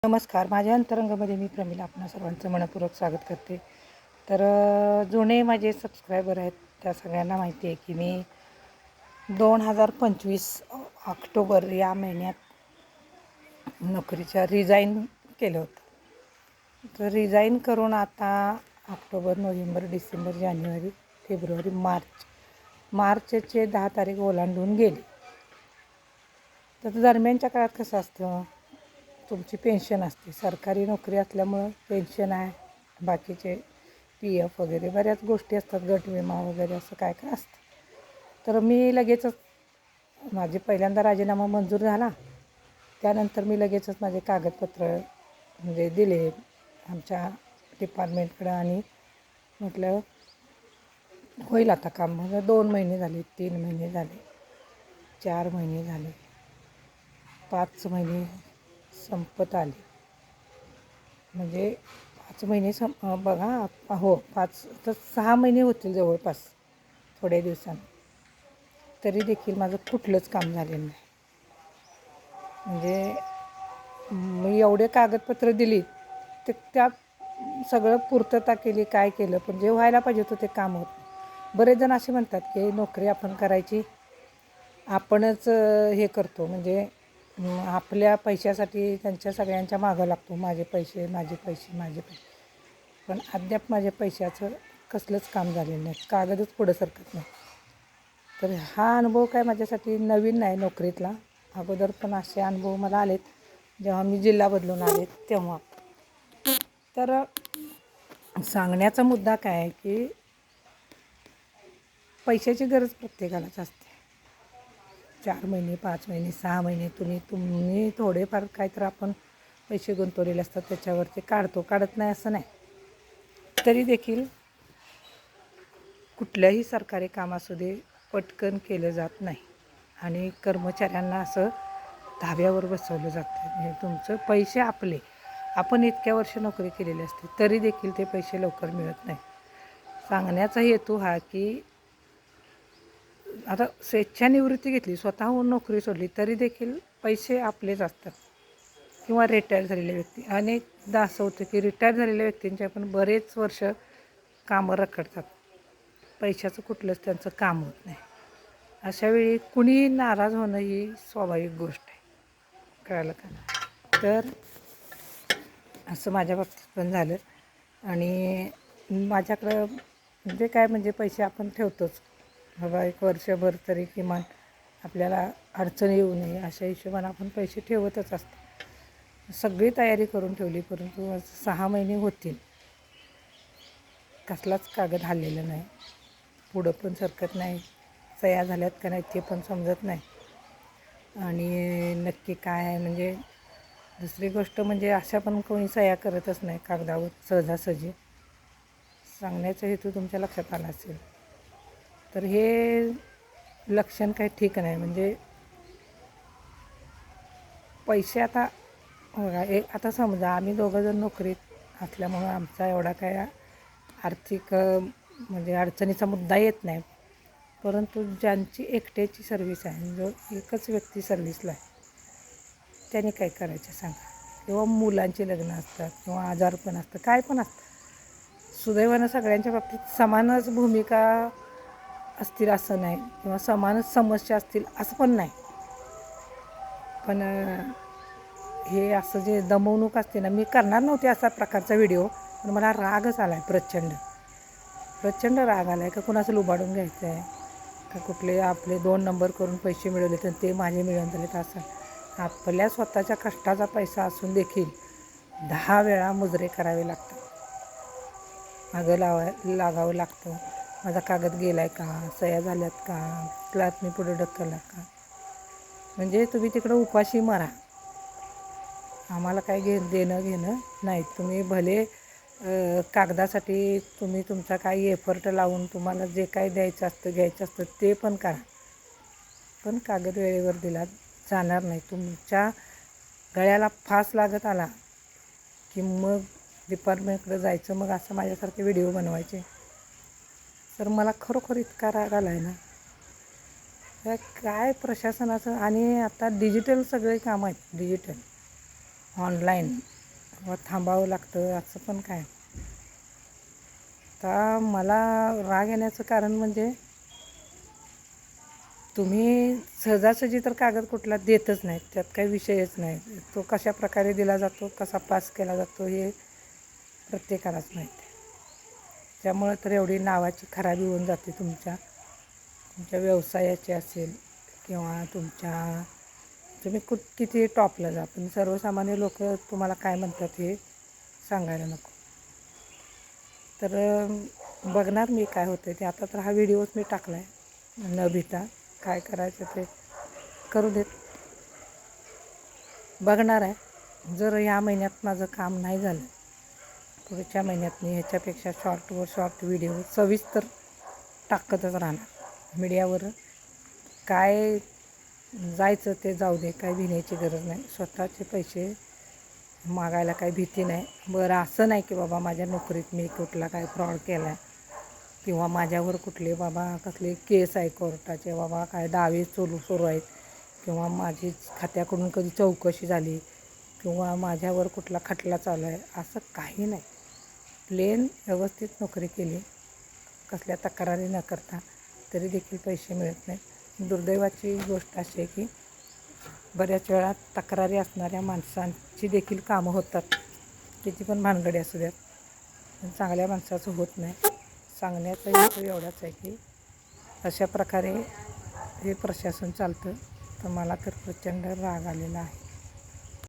नमस्कार. माझ्या अंतरंगामध्ये मी प्रमिला आपणा सर्वांचं मनपूर्वक स्वागत करते. तर जुने माझे सबस्क्रायबर आहेत त्या सगळ्यांना माहिती आहे की मी 2025 ऑक्टोबर या महिन्यात नोकरीच्या रिझाईन केलं होतं. तर रिझाईन करून आता ऑक्टोबर, नोव्हेंबर, डिसेंबर, जानेवारी, फेब्रुवारी, मार्चचे 10 तारीख ओलांडून गेली. तर दरम्यानच्या काळात कसं असतं, तुमची पेन्शन असते. सरकारी नोकरी असल्यामुळं पेन्शन आहे, बाकीचे PF वगैरे बऱ्याच गोष्टी असतात, गट विमा वगैरे असं काय काय असतं. तर मी लगेचच माझे पहिल्यांदा राजीनामा मंजूर झाला. त्यानंतर मी लगेचच माझे कागदपत्र म्हणजे दिले आमच्या डिपार्टमेंटकडं आणि म्हटलं होईल आता काम. म्हणजे 2 महिने झाले, 3 महिने झाले, 4 महिने झाले, 5 महिने संपत आले. म्हणजे 5 महिने बघा हो 5 तर 6 महिने होतील जवळपास थोड्या दिवसांनी. तरी देखील माझं कुठलंच काम झालेलं नाही. म्हणजे मी एवढे कागदपत्र दिली ते त्यात सगळं पूर्तता केली, काय केलं, पण जे व्हायला पाहिजे होतं ते काम होत नाही. बरेच जण असे म्हणतात की नोकरी आपण करायची, आपणच हे करतो, म्हणजे आपल्या पैशासाठी त्यांच्या सगळ्यांच्या मागं लागतो. माझे पैसे, माझे पैसे, माझे पैसे. पण अद्याप माझ्या पैशाचं कसलंच काम झालेलं नाही, कागदच पुढं सरकत नाही. तर हा अनुभव काय माझ्यासाठी नवीन नाही नोकरीतला. अगोदर पण असे अनुभव मला आलेत जेव्हा मी जिल्हा बदलून आले तेव्हा. तर सांगण्याचा मुद्दा काय आहे की पैशाची गरज प्रत्येकालाच असते. 4 महिने, 5 महिने, 6 महिने तुम्ही थोडेफार काय तर आपण पैसे गुंतवलेले असतात त्याच्यावरती काढत नाही असं नाही. तरी देखील कुठल्याही सरकारी काम असू दे पटकन केलं जात नाही आणि कर्मचाऱ्यांना असं धाब्यावर बसवलं जातं. म्हणजे तुमचं पैसे आपले, आपण इतक्या वर्ष नोकरी केलेली असते तरी देखील ते पैसे लवकर मिळत नाही. सांगण्याचा हेतू हा की आता स्वेच्छानिवृत्ती घेतली, स्वतःहून नोकरी सोडली तरी देखील पैसे आपलेच असतात. किंवा रिटायर झालेले व्यक्ती, अनेकदा असं होतं की रिटायर झालेल्या व्यक्तींच्या पण बरेच वर्ष कामं रखडतात, पैशाचं कुठलंच त्यांचं काम होत नाही. अशावेळी कुणीही नाराज होणं ही स्वाभाविक गोष्ट आहे, कळालं का? तर असं माझ्या बाबतीत पण झालं. आणि माझ्याकडं म्हणजे काय, म्हणजे पैसे आपण ठेवतोच बाबा, एक वर्षभर तरी किमान आपल्याला अडचण येऊ नये अशा हिशोबाने आपण पैसे ठेवतच असतो. सगळी तयारी करून ठेवली, परंतु 6 महिने होतील, कसलाच कागद हललेला नाही, पुढं पण सरकत नाही, सह्या झाल्यात का नाही ते पण समजत नाही. आणि नक्की काय आहे, म्हणजे दुसरी गोष्ट म्हणजे अशा पण कोणी सह्या करतच नाही कागदावर सहजासहजी. सांगण्याचा हेतू तुमच्या लक्षात आला असेल. तर हे लक्षण काही ठीक नाही. म्हणजे पैसे आता बघा, आता समजा आम्ही दोघंजण नोकरीत असल्यामुळं आमचा एवढा काय आर्थिक म्हणजे अडचणीचा मुद्दा येत नाही. परंतु ज्यांची एकट्याची सर्व्हिस आहे, जो एकच व्यक्ती सर्व्हिसला आहे, त्याने काय करायचं सांगा? किंवा मुलांची लग्न असतात किंवा आजारपण असतं, काय पण असतं. सुदैवानं सगळ्यांच्या बाबतीत समानच भूमिका असतील असं नाही, किंवा समानच समस्या असतील असं पण नाही. पण हे असं जे दमवणूक असते ना, मी करणार नव्हते असा प्रकारचा व्हिडिओ, पण मला रागच आला आहे, प्रचंड राग आला आहे. का कुणाचं लुबाडून घ्यायचं आहे, का कुठले आपले 2 नंबर करून पैसे मिळवले तर ते माझे मिळून झालेत असं. आपल्या स्वतःच्या कष्टाचा पैसा असून देखील 10 वेळा मुजरे करावे लागतात, मागं लागावं लागतं. माझा कागद गेला आहे का, सह्या झाल्यात का, क्लास मी पुढे ढकलला का. म्हणजे तुम्ही तिकडं उपाशी मरा, आम्हाला काय देणं घेणं नाही. तुम्ही भले कागदासाठी तुम्ही तुमचा काही एफर्ट लावून तुम्हाला जे काही घ्यायचं असतं ते पण करा, पण कागद वेळेवर दिला जाणार नाही. तुमच्या गळ्याला फास लागत आला की मग डिपार्टमेंटकडे जायचं, मग असं माझ्यासारखे व्हिडिओ बनवायचे. तर मला खरोखर इतका राग आला आहे ना, काय प्रशासनाचं. आणि आता डिजिटल सगळे कामं आहेत, डिजिटल. ऑनलाईन व थांबावं लागतं असं पण काय. तर मला राग येण्याचं कारण म्हणजे तुम्ही सहजासहजी तर कागद कुठला देतच नाहीत, त्यात काही विषयच नाही. तो कशा प्रकारे दिला जातो, कसा पास केला जातो हे प्रत्येकालाच माहिती आहे. त्यामुळं तर एवढी नावाची खराबी होऊन जाते तुमच्या व्यवसायाची असेल किंवा तुम्ही किती टॉपला जा, पण सर्वसामान्य लोक तुम्हाला काय म्हणतात हे सांगायला नको. तर बघणार मी काय होतं ते. आता तर हा व्हिडिओच मी टाकला आहे, न भिता काय करायचं ते करू देत. बघणार आहे. जर या महिन्यात माझं काम नाही झालं, पुढच्या महिन्यात मी ह्याच्यापेक्षा शॉर्ट व्हिडिओ सविस्तर टाकतच राहणार. मीडियावर काय जायचं ते जाऊ दे, काय भिण्याची गरज नाही. स्वतःचे पैसे मागायला काही भीती नाही. बरं असं नाही की बाबा माझ्या नोकरीत मी कुठला काय फ्रॉड केला आहे किंवा माझ्यावर कुठले बाबा कसले केस आहे कोर्टाचे, बाबा काय दावे सुरू आहेत किंवा माझी खात्याकडून कधी चौकशी झाली किंवा माझ्यावर कुठला खटला चालू आहे, असं काही नाही. प्लेन व्यवस्थित नोकरी केली, कसल्या तक्रारी न करता, तरी देखील पैसे मिळत नाही. दुर्दैवाची गोष्ट अशी आहे की बऱ्याच वेळा तक्रारी असणाऱ्या माणसांची देखील कामं होतात, किती पण भानगडी असू द्यात, पण चांगल्या माणसाचं होत नाही. सांगण्याचा हेतू एवढाच आहे की अशा प्रकारे हे प्रशासन चालतं. तर मला तर प्रचंड राग आलेला आहे.